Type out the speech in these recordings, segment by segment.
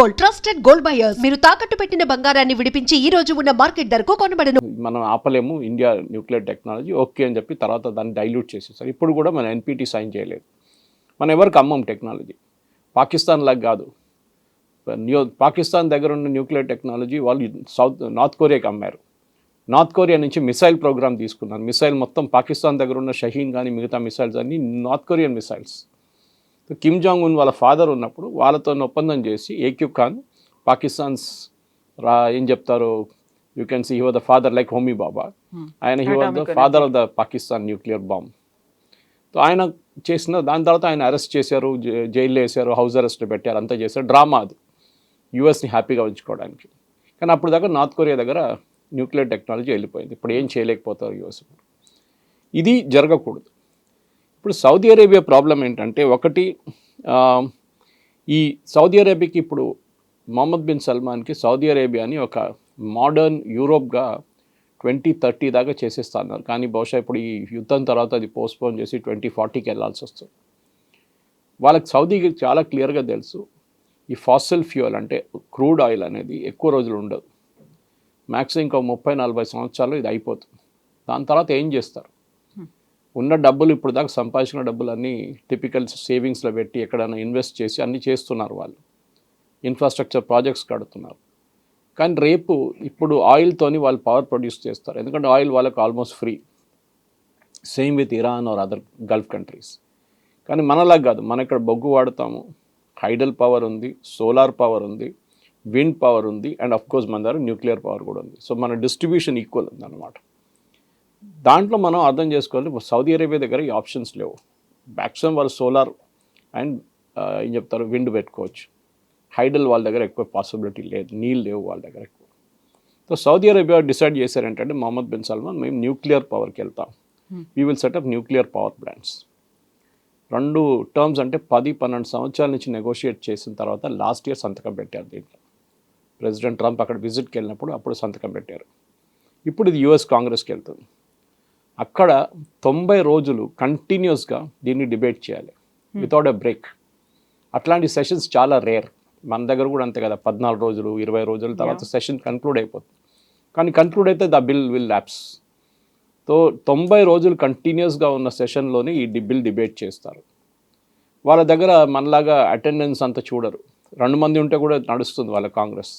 Gold, trusted gold buyers. మీరు తాకట్టు పెట్టిన బంగారాన్ని విడిపించి ఈ రోజు ఉన్న మార్కెట్ ధరకు కొనబడను. మనం ఆపలేము ఇండియా న్యూక్లియర్ టెక్నాలజీ ఓకే అని చెప్పి తర్వాత దాన్ని డైల్యూట్ చేసేసారు. ఇప్పుడు కూడా మనం ఎన్పిటి సైన్ చేయలేదు. మనం ఎవరికి అమ్మం టెక్నాలజీ. పాకిస్తాన్ లాగా కాదు. పాకిస్తాన్ దగ్గర ఉన్న న్యూక్లియర్ టెక్నాలజీ వాళ్ళు నార్త్ కొరియాకి అమ్మారు. నార్త్ కొరియా నుంచి మిసైల్ ప్రోగ్రామ్ తీసుకున్నారు. మిసైల్ మొత్తం పాకిస్తాన్ దగ్గర ఉన్న షహీన్ కానీ మిగతా మిసైల్స్ అన్నీ north Korean missiles. Kim Jong Un వాళ్ళ ఫాదర్ ఉన్నప్పుడు వాళ్ళతో ఒప్పందం చేసి ఏక్యూబ్ ఖాన్ పాకిస్తాన్స్ ఏం చెప్తారు, you can see he was the father like Homi Bhabha. ఆయన he was the father of the Pakistan nuclear bomb. So ఆయన చేసిన దాని తర్వాత ఆయన అరెస్ట్ చేశారు, జైల్లో వేశారు, హౌస్ అరెస్ట్లో పెట్టారు, అంతా చేశారు. డ్రామా అది యూఎస్ని హ్యాపీగా ఉంచుకోవడానికి. కానీ అప్పుడు దాకా నార్త్ కొరియా దగ్గర న్యూక్లియర్ టెక్నాలజీ వెళ్ళిపోయింది. ఇప్పుడు ఏం చేయలేకపోతారు యూఎస్. ఇది జరగకూడదు. ఇప్పుడు సౌదీ అరేబియా ప్రాబ్లం ఏంటంటే, ఒకటి ఈ సౌదీ అరేబియాకి ఇప్పుడు మొహమ్మద్ బిన్ సల్మాన్కి సౌదీ అరేబియాని ఒక మోడర్న్ యూరోప్గా 2030 దాకా చేసేస్తున్నారు. కానీ బహుశా ఇప్పుడు ఈ యుద్ధం తర్వాత అది పోస్ట్పోన్ చేసి 2040కి వెళ్ళాల్సి వస్తుంది. వాళ్ళకి సౌదీకి చాలా క్లియర్గా తెలుసు, ఈ ఫాసిల్ ఫ్యూయల్ అంటే క్రూడ్ ఆయిల్ అనేది ఎక్కువ రోజులు ఉండదు. మ్యాక్సిమం ఇంకో 30-40 సంవత్సరాలు ఇది అయిపోతుంది. దాని తర్వాత ఏం చేస్తారు? ఉన్న డబ్బులు ఇప్పుడు దాకా సంపాదించిన డబ్బులన్నీ టిపికల్ సేవింగ్స్లో పెట్టి ఎక్కడైనా ఇన్వెస్ట్ చేసి అన్నీ చేస్తున్నారు. వాళ్ళు ఇన్ఫ్రాస్ట్రక్చర్ ప్రాజెక్ట్స్ కడుతున్నారు. కానీ రేపు ఇప్పుడు ఆయిల్తోని వాళ్ళు పవర్ ప్రొడ్యూస్ చేస్తారు. ఎందుకంటే ఆయిల్ వాళ్ళకు almost free. Same with Iran or other Gulf countries. కానీ మనలాగా కాదు. మన ఇక్కడ బొగ్గు వాడతాము, హైడల్ పవర్ ఉంది, సోలార్ పవర్ ఉంది, విండ్ పవర్ ఉంది, అండ్ అఫ్ కోర్స్ మన దగ్గర న్యూక్లియర్ పవర్ కూడా ఉంది. సో మన డిస్ట్రిబ్యూషన్ ఈక్వల్ ఉంది అన్నమాట. దాంట్లో మనం అర్థం చేసుకోవాలి, సౌదీ అరేబియా దగ్గర ఈ ఆప్షన్స్ లేవు. మ్యాక్సిమం వాళ్ళు సోలార్ అండ్ ఏం చెప్తారు విండ్ పెట్టుకోవచ్చు. హైడల్ వాళ్ళ దగ్గర ఎక్కువ పాసిబిలిటీ లేదు, నీళ్ళు లేవు వాళ్ళ దగ్గర ఎక్కువ. సో సౌదీ అరేబియా డిసైడ్ చేశారు ఏంటంటే, మొహమ్మద్ బిన్ సల్మాన్ మేము న్యూక్లియర్ పవర్కి వెళ్తాం, we will setup nuclear power plants. 2 terms అంటే 10-12 సంవత్సరాల నుంచి నెగోషియేట్ చేసిన తర్వాత లాస్ట్ ఇయర్ సంతకం పెట్టారు. దీంట్లో ప్రెసిడెంట్ ట్రంప్ అక్కడ విజిట్కి వెళ్ళినప్పుడు అప్పుడు సంతకం పెట్టారు. ఇప్పుడు ఇది యుఎస్ కాంగ్రెస్కి వెళ్తుంది. అక్కడ 90 రోజులు కంటిన్యూస్గా దీన్ని డిబేట్ చేయాలి వితౌట్ ఎ బ్రేక్. అట్లాంటి సెషన్స్ చాలా రేర్. మన దగ్గర కూడా అంతే కదా, 14 రోజులు 20 రోజుల తర్వాత సెషన్ కన్క్లూడ్ అయిపోతుంది. కానీ కన్క్లూడ్ అయితే the bill will lapse. So 90 రోజులు కంటిన్యూస్గా ఉన్న సెషన్లోనే ఈ బిల్ డిబేట్ చేస్తారు. వాళ్ళ దగ్గర మనలాగా అటెండెన్స్ అంత చూడరు. 2 మంది ఉంటే కూడా నడుస్తుంది వాళ్ళ కాంగ్రెస్.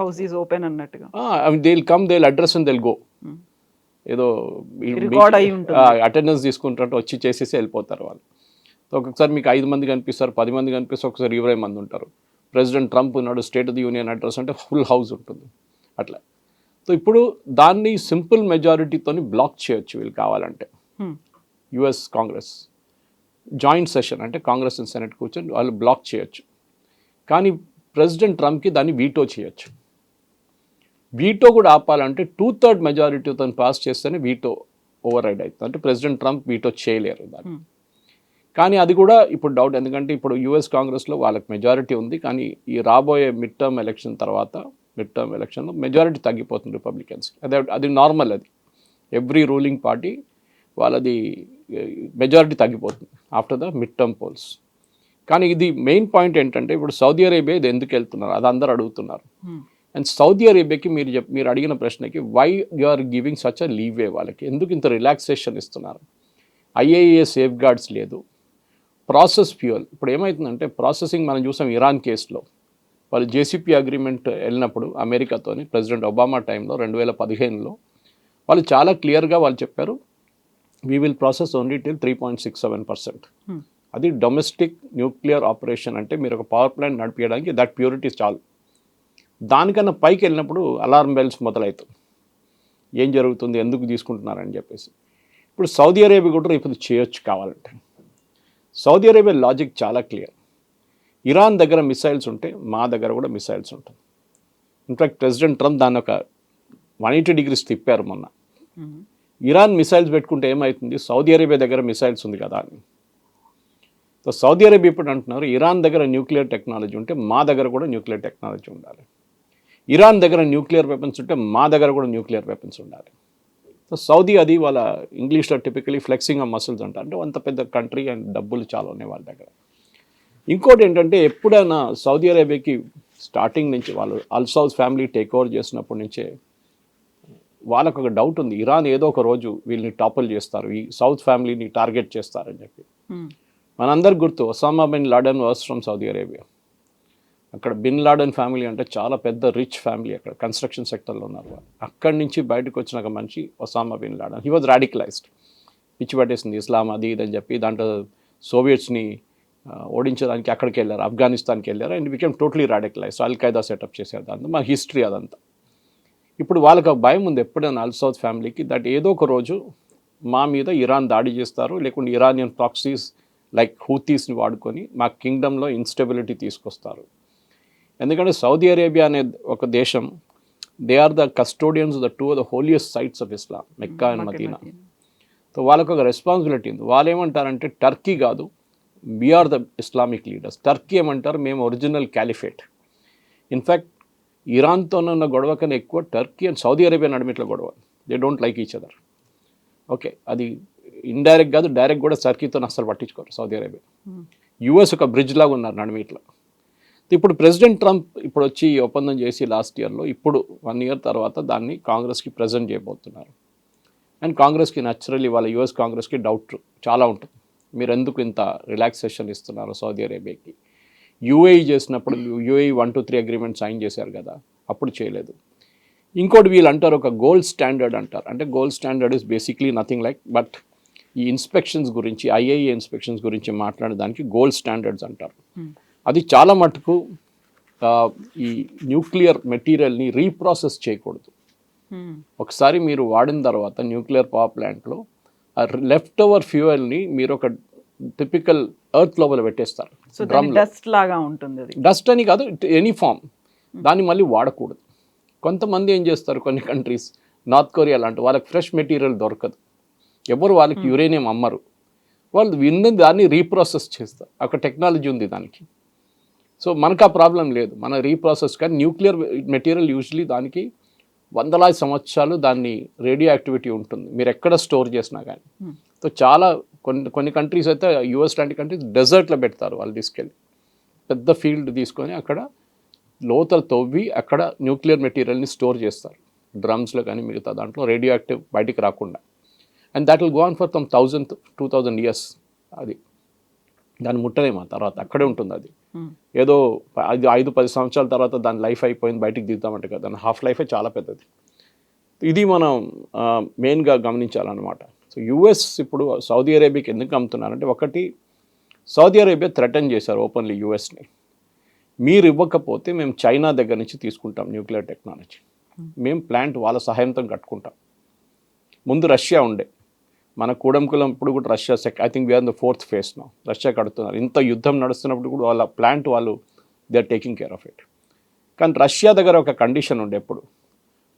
హౌస్ ఈజ్ ఓపెన్ అన్నట్టుగా. They will come, they will address and they will go. ఏదో అటెండెన్స్ తీసుకుంటుంటే వచ్చి చేసేసి వెళ్ళిపోతారు వాళ్ళు. సో ఒక్కొక్కసారి మీకు 5 మంది కనిపిస్తారు, 10 మంది కనిపిస్తారు, ఒకసారి 20 మంది ఉంటారు. ప్రెసిడెంట్ ట్రంప్ ఉన్నాడు, state of the union address అంటే ఫుల్ హౌస్ ఉంటుంది అట్లా. సో ఇప్పుడు దాన్ని సింపుల్ మెజారిటీతో బ్లాక్ చేయొచ్చు వీళ్ళు కావాలంటే. యుఎస్ కాంగ్రెస్ జాయింట్ సెషన్ అంటే కాంగ్రెస్ అండ్ సెనెట్ కూర్చొని వాళ్ళు బ్లాక్ చేయొచ్చు. కానీ ప్రెసిడెంట్ ట్రంప్కి దాన్ని వీటో చేయొచ్చు. వీటో కూడా ఆపాలంటే 2/3 మెజారిటీతో పాస్ చేస్తేనే వీటో ఓవర్ రైడ్ అవుతుంది. అంటే ప్రెసిడెంట్ ట్రంప్ వీటో చేయలేరు దాన్ని. కానీ అది కూడా ఇప్పుడు డౌట్. ఎందుకంటే ఇప్పుడు యుఎస్ కాంగ్రెస్లో వాళ్ళకి మెజారిటీ ఉంది. కానీ ఈ రాబోయే మిడ్ టర్మ్ ఎలక్షన్లో మెజారిటీ తగ్గిపోతుంది రిపబ్లికన్స్కి. అది నార్మల్. అది ఎవ్రీ రూలింగ్ పార్టీ వాళ్ళది మెజారిటీ తగ్గిపోతుంది after the mid term polls. కానీ ఇది మెయిన్ పాయింట్ ఏంటంటే, ఇప్పుడు సౌదీ అరేబియా ఇది ఎందుకు వెళ్తున్నారు అది అందరూ అడుగుతున్నారు. అండ్ సౌదీ అరేబియాకి మీరు అడిగిన ప్రశ్నకి why you are giving such a leeway, వాళ్ళకి ఎందుకు ఇంత రిలాక్సేషన్ ఇస్తున్నారు? ఐఏఏ సేఫ్ గార్డ్స్ లేదు, ప్రాసెస్ ఫ్యూయల్. ఇప్పుడు ఏమవుతుందంటే ప్రాసెసింగ్ మనం చూసాం ఇరాన్ కేసులో. వాళ్ళు జేసీపీ అగ్రిమెంట్ వెళ్ళినప్పుడు అమెరికాతోని ప్రెసిడెంట్ ఒబామా టైంలో 2015లో వాళ్ళు చాలా క్లియర్గా వాళ్ళు చెప్పారు, we will process only till 3.67%. అది డొమెస్టిక్ న్యూక్లియర్ ఆపరేషన్ అంటే మీరు ఒక పవర్ ప్లాంట్ నడిపించడానికి దట్ ప్యూరిటీ చాలు. దానికన్నా పైకి వెళ్ళినప్పుడు అలారం బెల్స్ మొదలవుతుంది, ఏం జరుగుతుంది, ఎందుకు తీసుకుంటున్నారని చెప్పేసి. ఇప్పుడు సౌదీ అరేబియా కూడా ఇప్పుడు చేయొచ్చు కావాలంటే. సౌదీ అరేబియా లాజిక్ చాలా క్లియర్. ఇరాన్ దగ్గర మిసైల్స్ ఉంటే మా దగ్గర కూడా మిసైల్స్ ఉంటాయి. ఇన్ఫ్యాక్ట్ ప్రెసిడెంట్ ట్రంప్ దాన్ని ఒక 180 degrees తిప్పారు మొన్న. ఇరాన్ మిసైల్స్ పెట్టుకుంటే ఏమవుతుంది, సౌదీ అరేబియా దగ్గర మిసైల్స్ ఉంది కదా అని. సో సౌదీ అరేబియా ఇప్పుడు అంటున్నారు, ఇరాన్ దగ్గర న్యూక్లియర్ టెక్నాలజీ ఉంటే మా దగ్గర కూడా న్యూక్లియర్ టెక్నాలజీ ఉండాలి. ఇరాన్ దగ్గర న్యూక్లియర్ వెపన్స్ ఉంటే మా దగ్గర కూడా న్యూక్లియర్ వెపన్స్ ఉండాలి. సో సౌదీ అది వాళ్ళ ఇంగ్లీష్లో టిపికలీ ఫ్లెక్సింగ్ ఆఫ్ మసిల్స్ అంటారు. అంటే అంత పెద్ద కంట్రీ అండ్ డబ్బులు చాలా ఉన్నాయి వాళ్ళ దగ్గర. ఇంకోటి ఏంటంటే, ఎప్పుడైనా సౌదీ అరేబియాకి స్టార్టింగ్ నుంచి వాళ్ళు Al Saud family take over చేసినప్పటి నుంచే వాళ్ళకు ఒక డౌట్ ఉంది, ఇరాన్ ఏదో ఒక రోజు వీళ్ళని టాపుల్ చేస్తారు, ఈ సౌత్ ఫ్యామిలీని టార్గెట్ చేస్తారని చెప్పి. మనందరికి గుర్తు Osama bin Laden was from Saudi Arabia. అక్కడ బిన్ లాడెన్ ఫ్యామిలీ అంటే చాలా పెద్ద రిచ్ ఫ్యామిలీ, అక్కడ కన్స్ట్రక్షన్ సెక్టర్లో ఉన్నారు వాళ్ళు. అక్కడి నుంచి బయటకు వచ్చిన ఒక మనిషి Osama bin Laden. He was radicalized, పిచ్చి పట్టేసింది ఇస్లాం అది ఇది అని చెప్పి. దాంట్లో సోవియట్స్ని ఓడించడానికి అక్కడికి వెళ్ళారు, ఆఫ్ఘనిస్తాన్కి వెళ్ళారు, and become totally radicalize. Al Qaeda setup చేశారు. దాంతో మా హిస్టరీ అదంతా. ఇప్పుడు వాళ్ళకి ఒక భయం ఉంది ఎప్పుడైనా అల్ సౌద్ ఫ్యామిలీకి, దట్ ఏదో ఒక రోజు మా మీద ఇరాన్ దాడి చేస్తారు, లేకుంటే ఇరానియన్ ప్రాక్సీస్ లైక్ హూతీస్ని వాడుకొని మా కింగ్డమ్లో ఇన్స్టెబిలిటీ తీసుకొస్తారు. ఎందుకంటే సౌదీ అరేబియా అనే ఒక దేశం, they are the custodians the two of the holiest sites of Islam, Mecca and Medina. So వాళ్ళకు ఒక రెస్పాన్సిబిలిటీ ఉంది. వాళ్ళు ఏమంటారంటే టర్కీ కాదు, we are the Islamic leaders. Turkey ఏమంటారు, మేము ఒరిజినల్ క్యాలిఫేట్. ఇన్ఫ్యాక్ట్ ఇరాన్తో ఉన్న గొడవ కన్నా ఎక్కువ టర్కీ అండ్ సౌదీ అరేబియా నడిమిట్ల గొడవ. They don't like each other. Okay, అది ఇండైరెక్ట్ కాదు, డైరెక్ట్ కూడా టర్కీతో అసలు పట్టించుకోరు సౌదీ అరేబియా. యుఎస్ ఒక బ్రిడ్జ్ లాగా ఉన్నారు నడిమిట్ల. ఇప్పుడు ప్రెసిడెంట్ ట్రంప్ ఇప్పుడు వచ్చి ఈ ఒప్పందం చేసి లాస్ట్ ఇయర్లో, ఇప్పుడు 1 year తర్వాత దాన్ని కాంగ్రెస్కి ప్రజెంట్ చేయబోతున్నారు. అండ్ కాంగ్రెస్కి న్యాచురల్లీ వాళ్ళ యుఎస్ కాంగ్రెస్కి డౌట్ చాలా ఉంటుంది, మీరు ఎందుకు ఇంత రిలాక్సేషన్ ఇస్తున్నారు సౌదీ అరేబియాకి. యూఏఈ చేసినప్పుడు యూఏఈ 1, 2, 3 అగ్రిమెంట్ సైన్ చేశారు కదా, అప్పుడు చేయలేదు. ఇంకోటి వీళ్ళు అంటారు ఒక గోల్డ్ స్టాండర్డ్ అంటారు. అంటే gold standard is basically nothing like, but ఈ ఇన్స్పెక్షన్స్ గురించి, ఐఏఈ ఇన్స్పెక్షన్స్ గురించి మాట్లాడడానికి గోల్డ్ స్టాండర్డ్స్ అంటారు. అది చాలా మటుకు ఈ న్యూక్లియర్ మెటీరియల్ని రీప్రాసెస్ చేయకూడదు. ఒకసారి మీరు వాడిన తర్వాత న్యూక్లియర్ పవర్ ప్లాంట్లో ఆ లెఫ్ట్ ఓవర్ ఫ్యూయల్ని మీరు ఒక టిపికల్ ఎర్త్ లోపల పెట్టేస్తారు. డస్ట్ లాగా ఉంటుంది అది. డస్ట్ అని కాదు, ఎనీ ఫామ్, దాన్ని మళ్ళీ వాడకూడదు. కొంతమంది ఏం చేస్తారు, కొన్ని కంట్రీస్, నార్త్ కొరియా లాంటి వాళ్ళకి ఫ్రెష్ మెటీరియల్ దొరకదు, ఎవరు వాళ్ళకి యురేనియం అమ్మరు, వాళ్ళు విన్న దాన్ని రీప్రాసెస్ చేస్తారు. అక్కడ టెక్నాలజీ ఉంది దానికి. సో మనకు ఆ ప్రాబ్లం లేదు, మన రీప్రాసెస్. కానీ న్యూక్లియర్ మెటీరియల్ యూజువలీ దానికి వందలాది సంవత్సరాలు దాన్ని రేడియో యాక్టివిటీ ఉంటుంది, మీరు ఎక్కడ స్టోర్ చేసినా కానీ. సో చాలా కొన్ని కంట్రీస్ అయితే, యూఎస్ లాంటి కంట్రీస్ డెజర్ట్లో పెడతారు వాళ్ళు తీసుకెళ్ళి, పెద్ద ఫీల్డ్ తీసుకొని అక్కడ లోతలు తవ్వి అక్కడ న్యూక్లియర్ మెటీరియల్ని స్టోర్ చేస్తారు, డ్రమ్స్లో కానీ మిగతా దాంట్లో, రేడియో యాక్టివ్ బయటికి రాకుండా. And that will go on for 1000-2000 years. అది దాన్ని ముట్టలేము, ఆ తర్వాత అక్కడే ఉంటుంది అది. ఏదో 5-10 సంవత్సరాల తర్వాత దాని లైఫ్ అయిపోయింది బయటికి దిగుతామంటే కదా, దాని హాఫ్ లైఫే చాలా పెద్దది. ఇది మనం మెయిన్గా గమనించాలన్నమాట. సో యుఎస్ ఇప్పుడు సౌదీ అరేబియాకి ఎందుకు అమ్ముతున్నారంటే, ఒకటి సౌదీ అరేబియా థ్రెటన్ చేశారు ఓపెన్లీ యుఎస్ని, మీరు ఇవ్వకపోతే మేము చైనా దగ్గర నుంచి తీసుకుంటాం న్యూక్లియర్ టెక్నాలజీ, మేము ప్లాంట్ వాళ్ళ సహాయంతో కట్టుకుంటాం. ముందు రష్యా ఉండే, మన కూడంకులం ఇప్పుడు కూడా Russia I think we are the 4th phase now. Russia కడుతున్నారు. ఇంత యుద్ధం నడుస్తున్నప్పుడు కూడా వాళ్ళ ప్లాంట్ వాళ్ళు they are taking care of it. కానీ రష్యా దగ్గర ఒక కండిషన్ ఉండే ఎప్పుడు,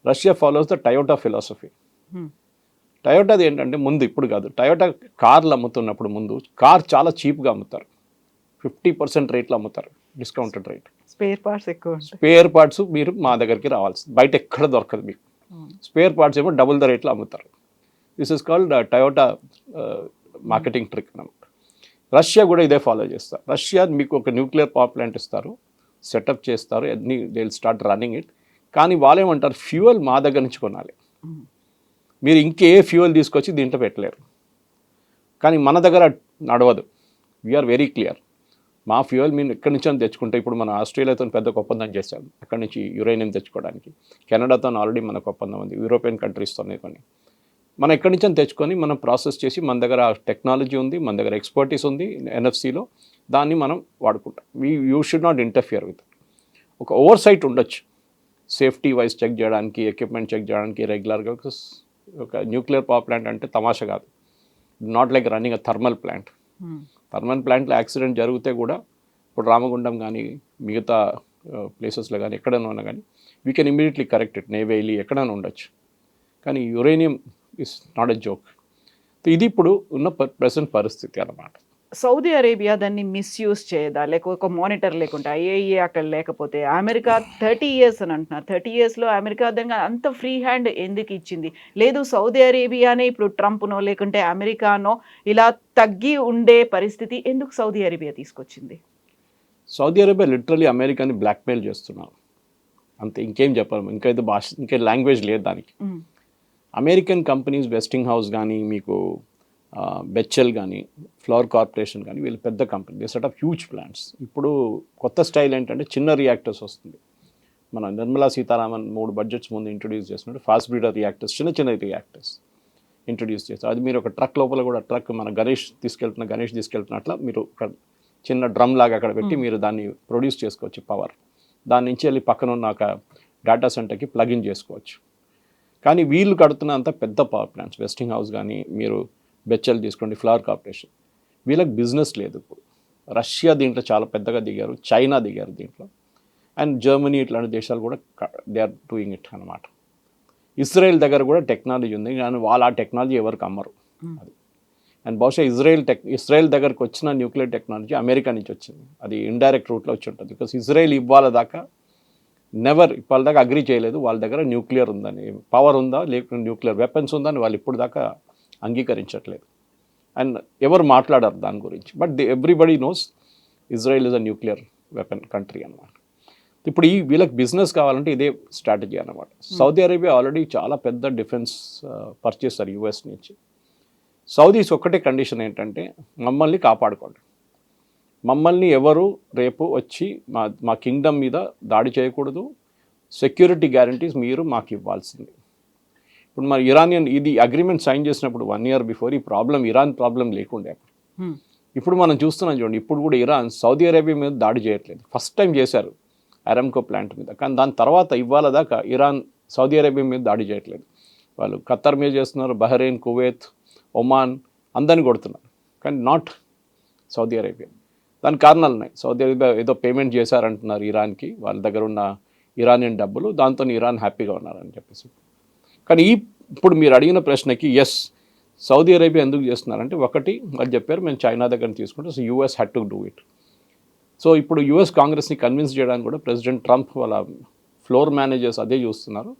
Russia follows the Toyota philosophy. టయోటాది ఏంటంటే, ముందు ఇప్పుడు కాదు, టయోటా కార్లు అమ్ముతున్నప్పుడు ముందు కార్ చాలా చీప్గా అమ్ముతారు, 50% రేట్లో అమ్ముతారు, డిస్కౌంటెడ్ రేట్. స్పేర్ పార్ట్స్ ఎక్కువ, స్పేర్ పార్ట్స్ మీరు మా దగ్గరికి రావాల్సి, బయట ఎక్కడ దొరకదు మీకు. స్పేర్ పార్ట్స్ ఏమో డబుల్ ద రేట్లో అమ్ముతారు. This is called Toyota marketing trick అన్నమాట. రష్యా కూడా ఇదే ఫాలో చేస్తారు. రష్యా మీకు ఒక న్యూక్లియర్ పవర్ ప్లాంట్ ఇస్తారు, సెటప్ చేస్తారు, అన్నీ they will start running it. కానీ వాళ్ళేమంటారు, ఫ్యూయల్ మా దగ్గర నుంచి కొనాలి, మీరు ఇంకే ఫ్యూయల్ తీసుకొచ్చి దీంట్లో పెట్టలేరు. కానీ మన దగ్గర నడవదు, వీఆర్ వెరీ క్లియర్. మా ఫ్యూయల్ మేము ఎక్కడి నుంచి అని తెచ్చుకుంటే, ఇప్పుడు మన ఆస్ట్రేలియాతో పెద్ద ఒప్పందం చేశాం అక్కడి నుంచి యురేనియం తెచ్చుకోవడానికి. కెనడాతో ఆల్రెడీ మనకు ఒప్పందం ఉంది, యూరోపియన్ కంట్రీస్తోనే కొన్ని. మనం ఎక్కడి నుంచి అని తెచ్చుకొని మనం ప్రాసెస్ చేసి, మన దగ్గర టెక్నాలజీ ఉంది, మన దగ్గర ఎక్స్పర్టీస్ ఉంది ఎన్ఎఫ్సిలో, దాన్ని మనం వాడుకుంటాం. You should not interfere with. ఒక ఓవర్ సైట్ ఉండొచ్చు, సేఫ్టీ వైజ్ చెక్ చేయడానికి, ఎక్విప్మెంట్ చెక్ చేయడానికి రెగ్యులర్గా. ఒక న్యూక్లియర్ పవర్ ప్లాంట్ అంటే తమాషా కాదు, not like running a thermal plant. Thermal ప్లాంట్లో యాక్సిడెంట్ జరిగితే కూడా, ఇప్పుడు రామగుండం కానీ మిగతా ప్లేసెస్లో కానీ ఎక్కడైనా ఉన్నా కానీ we can immediately correct it, Neyveli ఎక్కడైనా ఉండొచ్చు. కానీ uranium is not a joke. ఇది ఇప్పుడు ఉన్న ప్రెసెంట్ పరిస్థితి అన్నమాట. సౌదీ అరేబియా దాన్ని మిస్యూజ్ చేయదా, లేకపోతే ఒక మానిటర్ లేకుంటే, ఐఏఏ అక్కడ లేకపోతే, అమెరికా 30 years అని అంటున్నారు, 30 yearsలో అమెరికా దగ్గర అంత ఫ్రీ హ్యాండ్ ఎందుకు ఇచ్చింది? లేదు సౌదీ అరేబియానే ఇప్పుడు ట్రంప్నో లేకుంటే అమెరికానో ఇలా తగ్గి ఉండే పరిస్థితి ఎందుకు సౌదీ అరేబియా తీసుకొచ్చింది? సౌదీ అరేబియా లిటరలీ అమెరికాని బ్లాక్మెయిల్ చేస్తున్నారు, అంతే, ఇంకేం చెప్పాలి, ఇంకైతే భాష, ఇంకే లాంగ్వేజ్ లేదు దానికి. అమెరికన్ కంపెనీస్ వెస్టింగ్ హౌస్ కానీ, మీకు బెచ్చెల్ కానీ, ఫ్లవర్ కార్పొరేషన్ కానీ, వీళ్ళు పెద్ద company, they set of huge plants. ఇప్పుడు కొత్త స్టైల్ ఏంటంటే చిన్న రియాక్టర్స్ వస్తుంది. మన నిర్మలా సీతారామన్ 3 బడ్జెట్స్ ముందు ఇంట్రొడ్యూస్ చేసినట్టు ఫాస్ట్ బ్రీడర్ రియాక్టర్స్, చిన్న చిన్న రియాక్టర్స్ ఇంట్రొడ్యూస్ చేస్తారు. అది మీరు ఒక ట్రక్ లోపల కూడా, ట్రక్ మన గణేష్ తీసుకెళ్తున్నట్ల మీరు ఒక చిన్న డ్రమ్ లాగా అక్కడ పెట్టి మీరు దాన్ని ప్రొడ్యూస్ చేసుకోవచ్చు పవర్. దాని నుంచి వెళ్ళి పక్కన ఉన్న ఒక డేటా సెంటర్కి ప్లగిన్ చేసుకోవచ్చు. కానీ వీళ్ళు కడుతున్నంత పెద్ద పవర్ ప్లాంట్స్, వెస్టింగ్ హౌస్ కానీ, మీరు బెచ్చెల్ తీసుకోండి, ఫ్లవర్ కార్పొరేషన్, వీళ్ళకి బిజినెస్ లేదు ఇప్పుడు. రష్యా దీంట్లో చాలా పెద్దగా దిగారు, చైనా దిగారు దీంట్లో, అండ్ జర్మనీ ఇట్లాంటి దేశాలు కూడా దే ఆర్ డూయింగ్ ఇట్ అనమాట. ఇజ్రాయెల్ దగ్గర కూడా టెక్నాలజీ ఉంది, కానీ వాళ్ళు ఆ టెక్నాలజీ ఎవరికి అమ్మరు. అది అండ్ బహుశా ఇజ్రాయెల్ దగ్గరకు వచ్చిన న్యూక్లియర్ టెక్నాలజీ అమెరికా నుంచి వచ్చింది, అది ఇండైరెక్ట్ రూట్లో వచ్చి ఉంటుంది. బికాస్ ఇజ్రాయెల్ ఇవాళ దాకా అగ్రీ చేయలేదు వాళ్ళ దగ్గర న్యూక్లియర్ ఉందని, పవర్ ఉందా లేకపోతే న్యూక్లియర్ వెపన్స్ ఉందని వాళ్ళు ఇప్పుడు దాకా అంగీకరించట్లేదు. అండ్ ఎవరు మాట్లాడారు దాని గురించి. But everybody knows Israel is a nuclear weapon country అనమాట. ఇప్పుడు వీళ్ళకి బిజినెస్ కావాలంటే ఇదే స్ట్రాటజీ అనమాట. సౌదీ అరేబియా ఆల్రెడీ చాలా పెద్ద డిఫెన్స్ పర్చేస్తారు యూఎస్ నుంచి. సౌదీస్ ఒక్కటే కండిషన్ ఏంటంటే మమ్మల్ని కాపాడుకోండి, మమ్మల్ని ఎవరు రేపు వచ్చి మా కింగ్డమ్ మీద దాడి చేయకూడదు, సెక్యూరిటీ గ్యారంటీస్ మీరు మాకు ఇవ్వాల్సింది. ఇప్పుడు మరి ఇరానియన్ ఇది అగ్రిమెంట్ సైన్ చేసినప్పుడు 1 year బిఫోర్ ఈ ఇరాన్ ప్రాబ్లం లేకుండే. ఇప్పుడు మనం చూస్తున్నాం చూడండి, ఇప్పుడు కూడా ఇరాన్ సౌదీ అరేబియా మీద దాడి చేయట్లేదు. ఫస్ట్ టైం చేశారు అరామ్కో ప్లాంట్ మీద, కానీ దాని తర్వాత ఇవాళ దాకా ఇరాన్ సౌదీ అరేబియా మీద దాడి చేయట్లేదు. వాళ్ళు ఖత్తర్ మీద చేస్తున్నారు, బహ్రెయిన్, కువైత్, ఒమాన్ అందరిని కొడుతున్నారు, కానీ నాట్ సౌదీ అరేబియా. దానికి కారణాలు ఉన్నాయి. సౌదీ అరేబియా ఏదో పేమెంట్ చేశారంటున్నారు ఇరాన్కి, వాళ్ళ దగ్గర ఉన్న ఇరానియన్ డబ్బులు, దాంతో ఇరాన్ హ్యాపీగా ఉన్నారని చెప్పేసి. కానీ ఇప్పుడు మీరు అడిగిన ప్రశ్నకి ఎస్, సౌదీ అరేబియా ఎందుకు చేస్తున్నారంటే, ఒకటి వాళ్ళు చెప్పారు మేము చైనా దగ్గర తీసుకుంటే, so US had to do it. So ఇప్పుడు యూఎస్ కాంగ్రెస్ని కన్విన్స్ చేయడానికి కూడా ప్రెసిడెంట్ ట్రంప్ వాళ్ళ ఫ్లోర్ మేనేజర్స్ అదే చూస్తున్నారు.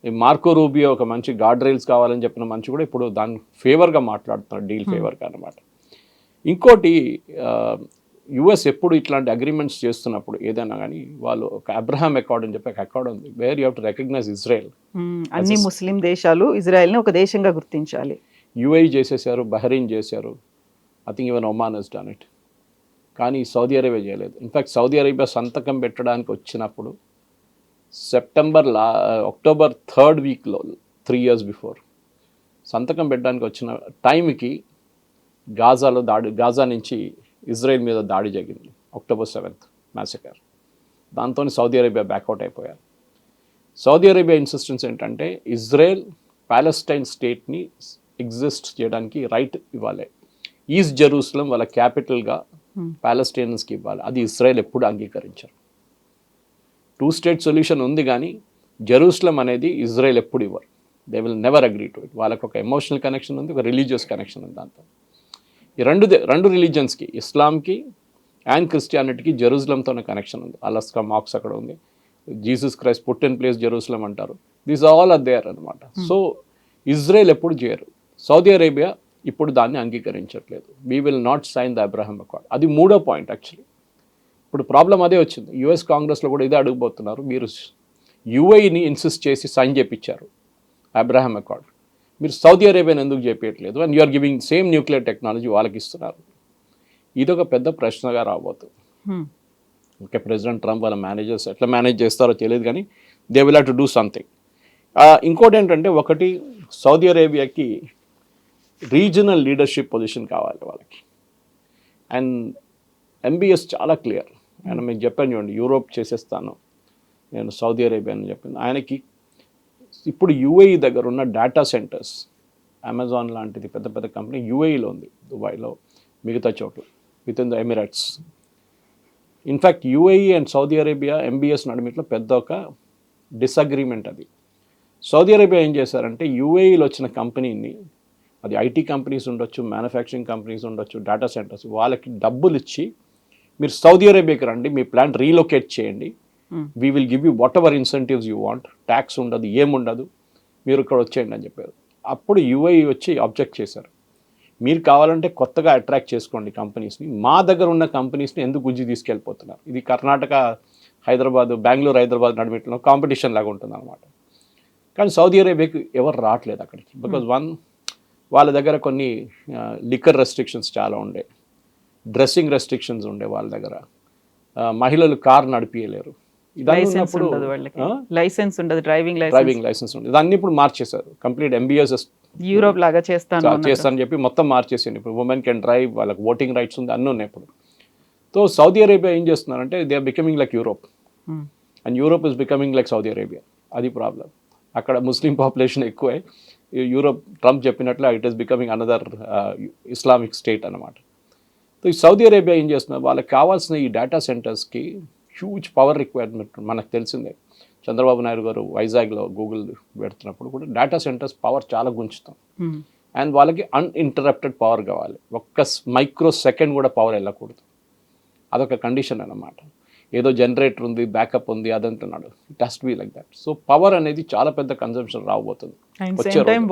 ఈ మార్కో రూబియో ఒక మంచి గార్డ్ రైల్స్ కావాలని చెప్పిన మంచి కూడా ఇప్పుడు దాని ఫేవర్గా మాట్లాడుతున్నారు, డీల్ ఫేవర్గా అనమాట. ఇంకోటి యుఎస్ ఎప్పుడు ఇట్లాంటి అగ్రిమెంట్స్ చేస్తున్నప్పుడు ఏదైనా కానీ వాళ్ళు ఒక అబ్రహాం అకార్డ్ అని చెప్పి ఒక అకార్డ్ ఉంది, where you have to recognize Israel. అన్ని ముస్లిం దేశాలు ఇజ్రాయెల్ని ఒక దేశంగా గుర్తించాలి. యుఏఈ చేసేసారు, బహ్రెయిన్ చేశారు, I think even Oman has done it. కానీ సౌదీ అరేబియా చేయలేదు. ఇన్ఫ్యాక్ట్ సౌదీ అరేబియా సంతకం పెట్టడానికి వచ్చినప్పుడు అక్టోబర్ 3rd వీక్లో 3 years బిఫోర్ సంతకం పెట్టడానికి వచ్చిన టైంకి గాజా నుంచి ఇజ్రాయెల్ మీద దాడి జరిగింది, October 7th మ్యాసకర్. దాంతో సౌదీ అరేబియా బ్యాక్అవుట్ అయిపోయారు. సౌదీ అరేబియా ఇన్సిస్టెన్స్ ఏంటంటే ఇజ్రాయెల్ ప్యాలెస్టైన్ స్టేట్ని ఎగ్జిస్ట్ చేయడానికి రైట్ ఇవ్వాలి, ఈస్ట్ జెరూసలం వాళ్ళ క్యాపిటల్గా ప్యాలెస్టైన్స్కి ఇవ్వాలి. అది ఇజ్రాయెల్ ఎప్పుడు అంగీకరించారు. 2 state సొల్యూషన్ ఉంది, కానీ జెరూసలం అనేది ఇజ్రాయెల్ ఎప్పుడు ఇవ్వరు. They will never agree to it. వాళ్ళకు ఒక ఎమోషనల్ కనెక్షన్ ఉంది, ఒక రిలీజియస్ కనెక్షన్ ఉంది. దాంతో ఈ రెండు రిలీజియన్స్కి, ఇస్లాంకి అండ్ క్రిస్టియానిటీకి జెరూసలంతోనే కనెక్షన్ ఉంది. అలస్కా మాక్స్ అక్కడ ఉంది, Jesus Christ put in place Jerusalem అంటారు. దీస్ ఆల్ ఆర్ దేర్ అనమాట. సో ఇజ్రాయెల్ ఎప్పుడు చేయరు, సౌదీ అరేబియా ఇప్పుడు దాన్ని అంగీకరించట్లేదు. We will not sign the Abraham accord. అది 3వ పాయింట్ యాక్చువల్లీ. ఇప్పుడు ప్రాబ్లం అదే వచ్చింది. యుఎస్ కాంగ్రెస్లో కూడా ఇదే అడుగుపోతున్నారు. మీరు యుఏఈని ఇన్సిస్ట్ చేసి సైన్ చేయించారు అబ్రహాం అకార్డ్, మీరు సౌదీ అరేబియాని ఎందుకు చేపించట్లేదు? And you are giving same nuclear technology వాళ్ళకి ఇస్తున్నారు. ఇదొక పెద్ద ప్రశ్నగా రాబోతుంది. ఓకే, ప్రెసిడెంట్ ట్రంప్ వాళ్ళ మేనేజర్స్ ఎట్లా మేనేజ్ చేస్తారో తెలియదు, కానీ they will have to do something. ఇంకోటి ఏంటంటే, ఒకటి సౌదీ అరేబియాకి రీజనల్ లీడర్షిప్ పొజిషన్ కావాలి వాళ్ళకి. అండ్ ఎంబీఎస్ చాలా క్లియర్. ఆయన మీకు చెప్పాను చూడండి, యూరోప్ చేసేస్తాను నేను సౌదీ అరేబియా అని చెప్పింది. ఆయనకి ఇప్పుడు యుఏఈ దగ్గర ఉన్న డేటా సెంటర్స్, అమెజాన్ లాంటిది పెద్ద పెద్ద కంపెనీ యుఏఈలో ఉంది, దుబాయ్లో, మిగతా చోట్ల, with in the Emirates. In fact UAE and Saudi Arabia MBS నడిమిట్లో పెద్ద ఒక డిసగ్రిమెంట్ అది. సౌదీ అరేబియా ఏం చేశారంటే, యుఏఈలో వచ్చిన కంపెనీని, అది ఐటీ కంపెనీస్ ఉండొచ్చు, మ్యానుఫ్యాక్చరింగ్ కంపెనీస్ ఉండొచ్చు, డేటా సెంటర్స్, వాళ్ళకి డబ్బులు ఇచ్చి మీరు సౌదీ అరేబియాకి రండి, మీ ప్లాంట్ రీలొకేట్ చేయండి, we will give you what ever incentives you want, tax ఉండదు, ఏముండదు, మీరు ఇక్కడ వచ్చేయండి అని చెప్పారు. అప్పుడు యుఏఈ వచ్చి అబ్జెక్ట్ చేశారు. మీరు కావాలంటే కొత్తగా అట్రాక్ట్ చేసుకోండి కంపెనీస్ని, మా దగ్గర ఉన్న కంపెనీస్ని ఎందుకు గుంజి తీసుకెళ్ళిపోతున్నారు. ఇది కర్ణాటక హైదరాబాద్, బెంగళూరు హైదరాబాద్ నడిమిట్లో కాంపిటీషన్ లాగా ఉంటుంది అనమాట. కానీ సౌదీ అరేబియాకి ఎవరు రావట్లేదు అక్కడికి, బికాజ్ వాళ్ళ దగ్గర కొన్ని లిక్కర్ రెస్ట్రిక్షన్స్ చాలా ఉండే, డ్రెస్సింగ్ రెస్ట్రిక్షన్స్ ఉండే వాళ్ళ దగ్గర, మహిళలు కార్ నడిపియలేరు. లైసెన్స్ ఉండదు, డ్రైవింగ్ లైసెన్స్ ఉండదు. ఇదన్నీ ఇప్పుడు మార్చేశారు, కంప్లీట్ ఎంబీఎస్ యూరోప్ లాగా చేస్తాను చెప్పి మొత్తం మార్చేసింది. ఇప్పుడు ఉమెన్ కెన్ డ్రైవ్, వాళ్ళకి ఓటింగ్ రైట్స్ ఉంది, అన్నీ ఉన్నాయి ఇప్పుడు. సో సౌదీ అరేబియా ఏం చేస్తున్నారంటే they are becoming like Europe, and Europe is becoming like Saudi Arabia. అది ప్రాబ్లం. అక్కడ ముస్లిం పాపులేషన్ ఎక్కువే, యూరోప్ ట్రంప్ చెప్పినట్లు it is becoming another Islamic state అనమాట. సో ఈ సౌదీ అరేబియా ఏం చేస్తున్నారు, వాళ్ళకి కావాల్సిన ఈ డేటా సెంటర్స్కి హ్యూజ్ పవర్ రిక్వైర్మెంట్ మనకు తెలిసిందే. చంద్రబాబు నాయుడు గారు వైజాగ్లో గూగుల్ పెడుతున్నప్పుడు కూడా డేటా సెంటర్స్ పవర్ చాలా గుంచుతాం, అండ్ వాళ్ళకి అన్ఇంటరప్టెడ్ పవర్ కావాలి, ఒక్క మైక్రో సెకండ్ కూడా పవర్ వెళ్ళకూడదు. అదొక కండిషన్ అన్నమాట. ఏదో జనరేటర్ ఉంది, బ్యాకప్ ఉంది, అదంటున్నాడు, it has to be like that. So power అనేది చాలా పెద్ద కన్సంప్షన్ రాబోతుంది,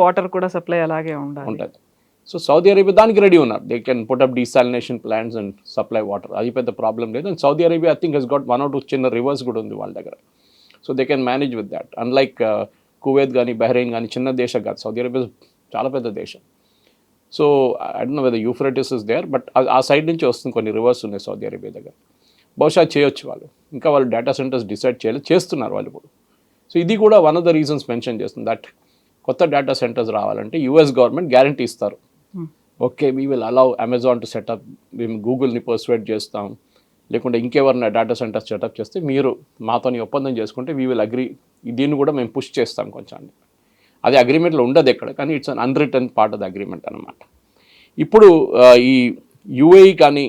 వాటర్ కూడా సప్లై అలాగే ఉంటుంది. సో సౌదీ అరేబియా దానికి రెడీ ఉన్నారు, they can put up desalination plants and supply water, అది పెద్ద ప్రాబ్లం లేదు. And Saudi Arabia I think he's got 1 or 2 చిన్న రివర్స్ కూడా ఉంది వాళ్ళ దగ్గర. So they can manage with that. Unlike Kuwait కానీ బహ్రెయిన్ కానీ చిన్న దేశం కాదు, సౌదీ అరేబియా చాలా పెద్ద దేశం. So I don't know whether Euphrates is there, but ఆ సైడ్ నుంచి వస్తుంది, కొన్ని రివర్స్ ఉన్నాయి సౌదీ అరేబియా దగ్గర. బహుశా చేయొచ్చు వాళ్ళు, ఇంకా వాళ్ళు డేటా సెంటర్స్ డిసైడ్ చేస్తున్నారు వాళ్ళు ఇప్పుడు. సో ఇది కూడా one of the reasons mention చేస్తుంది, దట్ కొత్త డేటా సెంటర్స్ రావాలంటే యూఎస్ గవర్నమెంట్ గ్యారంటీ ఇస్తారు. Okay, we will allow Amazon to set up, మేము గూగుల్ని పర్సువేట్ చేస్తాం, లేకుంటే ఇంకెవరైనా డేటా సెంటర్స్ సెటప్ చేస్తే మీరు మాతో ఒప్పందం చేసుకుంటే వీ విల్ అగ్రీ, దీన్ని కూడా మేము పుష్ చేస్తాం కొంచెం. అది అగ్రిమెంట్లో ఉండదు ఎక్కడ, కానీ it's an unwritten part of the agreement అనమాట. ఇప్పుడు ఈ యుఏఈ కానీ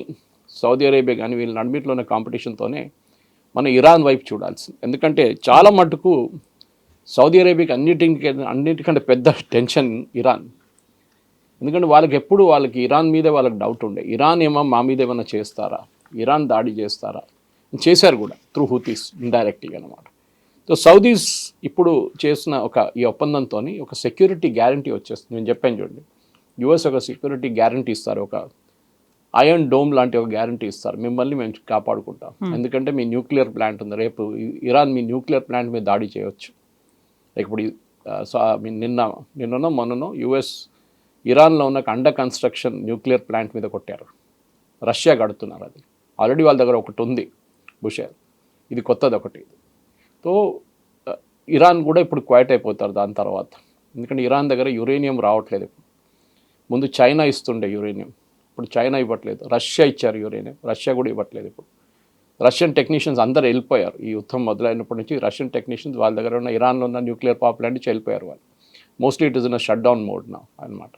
సౌదీ అరేబియా కానీ వీళ్ళ నడిమిట్లో ఉన్న కాంపిటీషన్తోనే మనం ఇరాన్ వైపు చూడాల్సింది. ఎందుకంటే చాలా మటుకు సౌదీ అరేబియాకి అన్నిటికంటే పెద్ద టెన్షన్ ఇరాన్. ఎందుకంటే వాళ్ళకి ఇరాన్ మీదే వాళ్ళకి డౌట్ ఉండే, ఇరాన్ ఏమో మా మీద ఏమైనా చేస్తారా, ఇరాన్ దాడి చేస్తారా, చేశారు కూడా త్రూ హూతీస్ ఇండైరెక్ట్గా అనమాట. సో సౌదీస్ ఇప్పుడు చేసిన ఈ ఒప్పందంతో ఒక సెక్యూరిటీ గ్యారంటీ వచ్చేస్తుంది. నేను చెప్పాను చూడండి, యుఎస్ ఒక సెక్యూరిటీ గ్యారంటీ ఇస్తారు, ఒక ఐరన్ డోమ్ లాంటి ఒక గ్యారంటీ ఇస్తారు, మిమ్మల్ని మేము కాపాడుకుంటాం. ఎందుకంటే మీ న్యూక్లియర్ ప్లాంట్ ఉంది, రేపు ఇరాన్ మీ న్యూక్లియర్ ప్లాంట్ మీద దాడి చేయవచ్చు. ఇప్పుడు మొన్ననో యుఎస్ ఇరాన్లో ఉన్న అండర్ కన్స్ట్రక్షన్ న్యూక్లియర్ ప్లాంట్ మీద కొట్టారు, రష్యా కడుతున్నారు. అది ఆల్రెడీ వాళ్ళ దగ్గర ఒకటి ఉంది బుషేర్, ఇది కొత్తది ఒకటి. సో ఇరాన్ కూడా ఇప్పుడు క్వైట్ అయిపోతారు దాని తర్వాత, ఎందుకంటే ఇరాన్ దగ్గర యురేనియం రావట్లేదు. ముందు చైనా ఇస్తుండే యురేనియం, ఇప్పుడు చైనా ఇవ్వట్లేదు, రష్యా ఇచ్చారు యురేనియం, రష్యా కూడా ఇవ్వట్లేదు. ఇప్పుడు రష్యన్ టెక్నీషియన్స్ అందరూ వెళ్ళిపోయారు, ఈ యుద్ధం మొదలైనప్పటి నుంచి రష్యన్ టెక్నీషియన్స్ వాళ్ళ దగ్గర ఉన్న ఇరాన్లో ఉన్న న్యూక్లియర్ పవర్ ప్లాంట్ నుంచి వెళ్ళిపోయారు వాళ్ళు. Mostly it is in shut down mode నా అనమాట.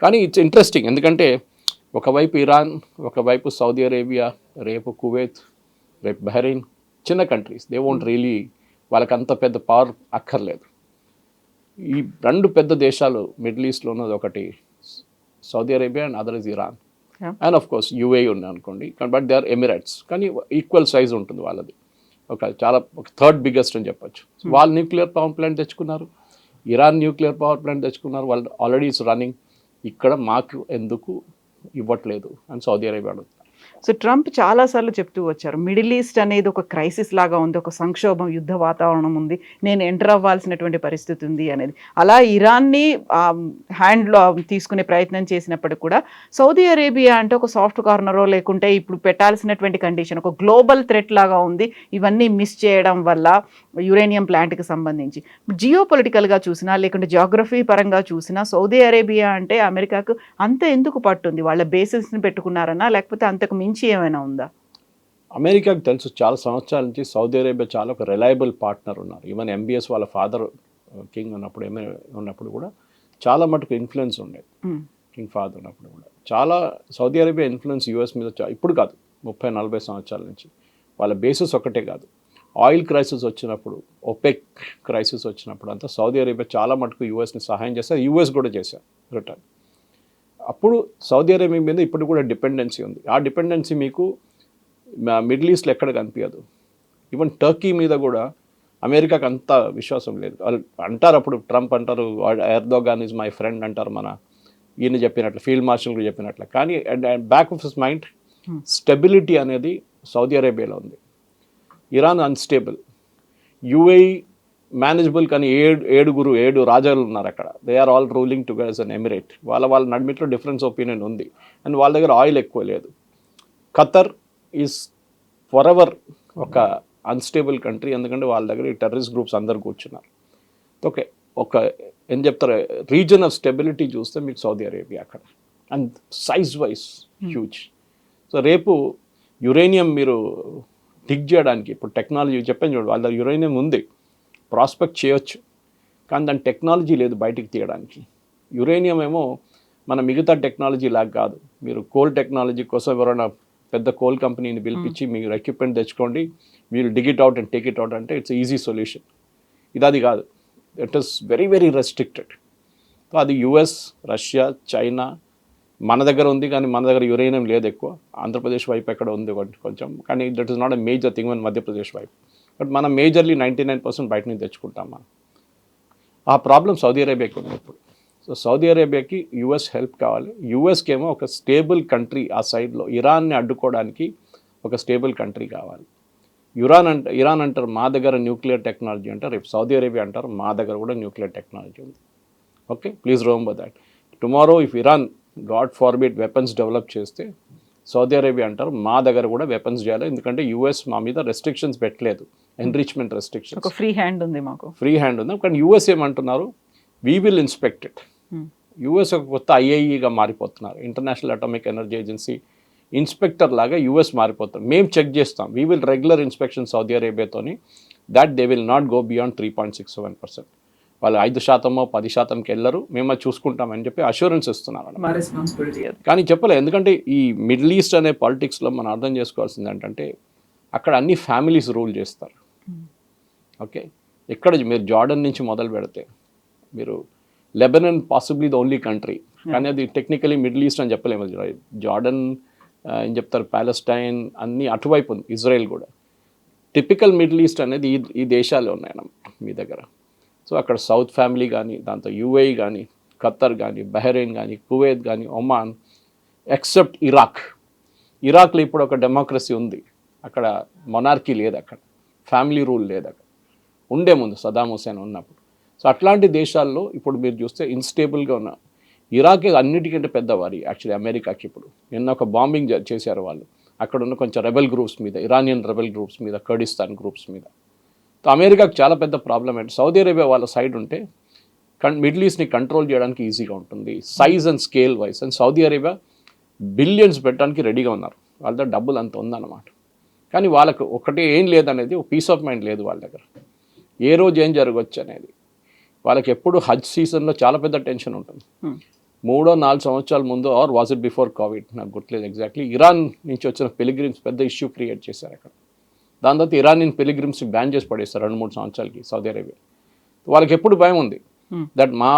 కానీ ఇట్స్ ఇంట్రెస్టింగ్, ఎందుకంటే ఒకవైపు ఇరాన్, ఒకవైపు సౌదీ అరేబియా, రేపు కువైత్, రేపు బహ్రెయిన్, చిన్న కంట్రీస్, దే వోంట్ రియలీ, వాళ్ళకి అంత పెద్ద పవర్ అక్కర్లేదు. ఈ రెండు పెద్ద దేశాలు మిడిల్ ఈస్ట్లో ఉన్నది ఒకటి Saudi Arabia and other is Iran, and of course UAE ఉంది అనుకోండి, బట్ దే ఆర్ ఎమిరేట్స్, కానీ ఈక్వల్ సైజ్ ఉంటుంది వాళ్ళది, ఒక థర్డ్ బిగ్గెస్ట్ అని చెప్పొచ్చు. వాళ్ళు న్యూక్లియర్ పవర్ ప్లాంట్ తెచ్చుకున్నారు, ఇరాన్ న్యూక్లియర్ పవర్ ప్లాంట్ తెచ్చుకున్నారు, వాళ్ళు ఆల్రెడీ ఇట్స్ రన్నింగ్. ఇక్కడ మాకు ఎందుకు ఇవ్వట్లేదు అని సౌదీ అరేబియా అడుగుతారు. సో ట్రంప్ చాలాసార్లు చెప్తూ వచ్చారు, మిడిల్ ఈస్ట్ అనేది ఒక క్రైసిస్ లాగా ఉంది, ఒక సంక్షోభం, యుద్ధ వాతావరణం ఉంది, నేను ఎంటర్ అవ్వాల్సినటువంటి పరిస్థితి ఉంది అనేది. అలా ఇరాన్ని హ్యాండ్లో తీసుకునే ప్రయత్నం చేసినప్పటికీ కూడా సౌదీ అరేబియా అంటే ఒక సాఫ్ట్ కార్నరో లేకుంటే ఇప్పుడు పెట్టాల్సినటువంటి కండిషన్ ఒక గ్లోబల్ థ్రెట్ లాగా ఉంది. ఇవన్నీ మిస్ చేయడం వల్ల యురేనియం ప్లాంట్కి సంబంధించి జియో పొలిటికల్గా చూసినా లేకుంటే జియోగ్రఫీ పరంగా చూసినా సౌదీ అరేబియా అంటే అమెరికాకు అంత ఎందుకు పట్టుంది? వాళ్ళ బేసిస్ని పెట్టుకున్నారన్నా లేకపోతే అంతకు మించి ఏమైనా ఉందా? అమెరికాకు తెలుసు, చాలా సంవత్సరాల నుంచి సౌదీ అరేబియా చాలా ఒక రిలయబుల్ పార్ట్నర్ ఉన్నారు. ఈవెన్ ఎంబీఎస్ వాళ్ళ ఫాదర్ కింగ్ ఉన్నప్పుడు కూడా చాలా మటుకు ఇన్ఫ్లుయెన్స్ ఉండేది. కింగ్ ఫాదర్ ఉన్నప్పుడు కూడా చాలా సౌదీ అరేబియా ఇన్ఫ్లుయెన్స్ యూఎస్ మీద ఇప్పుడు కాదు, 30-40 సంవత్సరాల నుంచి. వాళ్ళ బేసిస్ ఒకటే కాదు, ఆయిల్ క్రైసిస్ వచ్చినప్పుడు, ఒపెక్ క్రైసిస్ వచ్చినప్పుడు అంతా సౌదీ అరేబియా చాలా మటుకు యూఎస్ని సహాయం చేస్తారు, యూఎస్ కూడా చేశారు రిటర్న్. అప్పుడు సౌదీ అరేబియా మీద ఇప్పుడు కూడా డిపెండెన్సీ ఉంది. ఆ డిపెండెన్సీ మీకు మిడిల్ ఈస్ట్లో ఎక్కడ కనిపించదు. ఈవెన్ టర్కీ మీద కూడా అమెరికాకి అంత విశ్వాసం లేదు. వాళ్ళు అంటారు, అప్పుడు ట్రంప్ అంటారు ఎర్దోగాన్ ఈజ్ మై ఫ్రెండ్ అంటారు, మన ఈయన చెప్పినట్లు ఫీల్డ్ మార్షల్ చెప్పినట్లు. కానీ back of his mind stability అనేది సౌదీ అరేబియాలో ఉంది. ఇరాన్ అన్స్టేబుల్, యుఏఈ మేనేజబుల్, కానీ ఏడు రాజాలు ఉన్నారు అక్కడ. They are all ruling together as an emirate. వాళ్ళ నడిమిట్లో డిఫరెన్స్ ఒపీనియన్ ఉంది అండ్ వాళ్ళ దగ్గర ఆయిల్ ఎక్కువ లేదు. ఖతర్ ఈజ్ ఫర్ ఎవర్ ఒక అన్స్టేబుల్ కంట్రీ, ఎందుకంటే వాళ్ళ దగ్గర ఈ టెర్రరిస్ట్ గ్రూప్స్ అందరు కూర్చున్నారు. ఓకే, ఒక ఏం చెప్తారు రీజన్ ఆఫ్ స్టెబిలిటీ చూస్తే మీకు సౌదీ అరేబియా అక్కడ, and size wise huge. So రేపు యురేనియం మీరు డిగ్ చేయడానికి ఇప్పుడు టెక్నాలజీ చెప్పాను చూడండి, వాళ్ళ దగ్గర యురేనియం ఉంది, ప్రాస్పెక్ట్ చేయొచ్చు, కానీ దాని టెక్నాలజీ లేదు బయటికి తీయడానికి. యురేనియం ఏమో మన మిగతా టెక్నాలజీ లాగా కాదు. మీరు కోల్ టెక్నాలజీ కోసం ఎవరైనా పెద్ద కోల్ కంపెనీని పిలిపించి మీరు ఎక్విప్మెంట్ తెచ్చుకోండి, మీరు డిగ్ it out and take it out అంటే ఇట్స్ ఈజీ సొల్యూషన్. అది కాదు, it is very very restricted. So అది యుఎస్, రష్యా, చైనా, మన దగ్గర ఉంది కానీ మన దగ్గర యురేనియం లేదు ఎక్కువ. ఆంధ్రప్రదేశ్ వైపు ఎక్కడ ఉంది కొంచెం, కానీ that is not a major thing మన మధ్యప్రదేశ్ వైపు. బట్ మనం మేజర్లీ 99% బయట నుంచి తెచ్చుకుంటాం మనం. ఆ ప్రాబ్లం సౌదీ అరేబియాకి ఉంది ఇప్పుడు. సో సౌదీ అరేబియాకి యుఎస్ హెల్ప్ కావాలి. యుఎస్కి ఏమో ఒక స్టేబుల్ కంట్రీ ఆ సైడ్లో ఇరాన్ని అడ్డుకోవడానికి ఒక స్టేబుల్ కంట్రీ కావాలి. ఇరాన్ అంటారు మా దగ్గర న్యూక్లియర్ టెక్నాలజీ అంటారు, రేపు సౌదీ అరేబియా అంటారు మా దగ్గర కూడా న్యూక్లియర్ టెక్నాలజీ ఉంది. Okay, please remember that. Tomorrow if Iran god forbid weapons develop చేస్తే సౌదీ అరేబియా అంటారు మా దగ్గర కూడా వెపన్స్ చేయాలి, ఎందుకంటే యుఎస్ మా మీద రెస్ట్రిక్షన్స్ పెట్టలేదు, ఎన్రిచ్మెంట్ రెస్ట్రిక్షన్స్. ఒక ఫ్రీ హ్యాండ్ ఉంది, మాకు ఫ్రీ హ్యాండ్ ఉంది. కానీ యుఎస్ ఏమంటున్నారు, we will inspect it. US ఒక కొత్త ఐఏఈగా మారిపోతున్నారు, international atomic energy agency inspector లాగా యుఎస్ మారిపోతాం. మేము చెక్ చేస్తాం, we will regular inspection Saudi అరేబియాతోని, that they will not go beyond 3.67%. వాళ్ళు 5%, 10%కి వెళ్ళరు, మేము అది చూసుకుంటామని చెప్పి అష్యూరెన్స్ ఇస్తున్నారు. కానీ చెప్పలేదు, ఎందుకంటే ఈ మిడిల్ ఈస్ట్ అనే పాలిటిక్స్లో మనం అర్థం చేసుకోవాల్సింది ఏంటంటే అక్కడ అన్ని ఫ్యామిలీస్ రూల్ చేస్తారు. ఓకే, ఇక్కడ మీరు జార్డన్ నుంచి మొదలు పెడితే మీరు Lebanon possibly the only country, కానీ అది టెక్నికలీ మిడిల్ ఈస్ట్ అని చెప్పలేము. జార్డన్ ఏం చెప్తారు, ప్యాలెస్టైన్ అన్నీ అటువైపు ఉంది, ఇజ్రాయెల్ కూడా. టిపికల్ మిడిల్ ఈస్ట్ అనేది ఈ దేశాలే ఉన్నాయన్నమాట మీ దగ్గర. సో అక్కడ సౌత్ ఫ్యామిలీ కానీ, దాంతో యుఏఈ కానీ, ఖత్తర్ కానీ, బహ్రెయిన్ కానీ, కువైత్ కానీ, ఒమాన్, ఎక్సెప్ట్ ఇరాక్లో ఇప్పుడు ఒక డెమోక్రసీ ఉంది, అక్కడ మొనార్కీ లేదు, అక్కడ ఫ్యామిలీ రూల్ లేదు, అక్కడ ఉండే ముందు సదాం హుసేన్ ఉన్నప్పుడు. సో అట్లాంటి దేశాల్లో ఇప్పుడు మీరు చూస్తే ఇన్స్టేబుల్గా ఉన్న ఇరాక్ అన్నిటికంటే పెద్దవారి యాక్చువల్లీ అమెరికాకి. ఇప్పుడు నిన్న ఒక బాంబింగ్ చేశారు వాళ్ళు, అక్కడ ఉన్న కొంచెం రెబెల్ గ్రూప్స్ మీద, ఇరానియన్ రెబెల్ గ్రూప్స్ మీద, కర్డిస్తాన్ గ్రూప్స్ మీద. సో అమెరికాకి చాలా పెద్ద ప్రాబ్లం ఏంటి, సౌదీ అరేబియా వాళ్ళ సైడ్ ఉంటే మిడిల్ ఈస్ట్ని కంట్రోల్ చేయడానికి ఈజీగా ఉంటుంది size and scale wise. And Saudi Arabia billions పెట్టడానికి రెడీగా ఉన్నారు, వాళ్ళ దగ్గర డబ్బులు అంత ఉందన్నమాట. కానీ వాళ్ళకు ఒకటి ఏం లేదనేది, ఒక పీస్ ఆఫ్ మైండ్ లేదు వాళ్ళ దగ్గర, ఏ రోజు ఏం జరగవచ్చు అనేది. వాళ్ళకి ఎప్పుడు హజ్ సీజన్లో చాలా పెద్ద టెన్షన్ ఉంటుంది. 3-4 సంవత్సరాల ముందు, or was it before Covid, నాకు గుర్తులేదు ఎగ్జాక్ట్లీ, ఇరాన్ నుంచి వచ్చిన పిలిగ్రిమ్స్ పెద్ద ఇష్యూ క్రియేట్ చేశారు అక్కడ. దాని తర్వాత ఇరానియన్ పిలిగ్రిమ్స్ బ్యాన్ చేసి పడేస్తారు 2-3 సంవత్సరాలకి సౌదీ అరేబియా. వాళ్ళకి ఎప్పుడు భయం ఉంది దట్ మా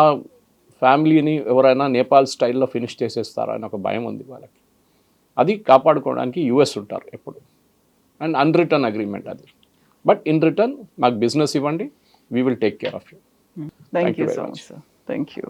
ఫ్యామిలీని ఎవరైనా నేపాల్ స్టైల్లో ఫినిష్ చేసేస్తారా అని ఒక భయం ఉంది వాళ్ళకి. అది కాపాడుకోవడానికి యుఎస్ ఉంటారు ఎప్పుడు, అండ్ అన్రిటర్న్ అగ్రిమెంట్ అది. బట్ ఇన్ రిటర్న్ మాకు బిజినెస్ ఇవ్వండి, we will take care of you. Thank you so much sir. Thank you.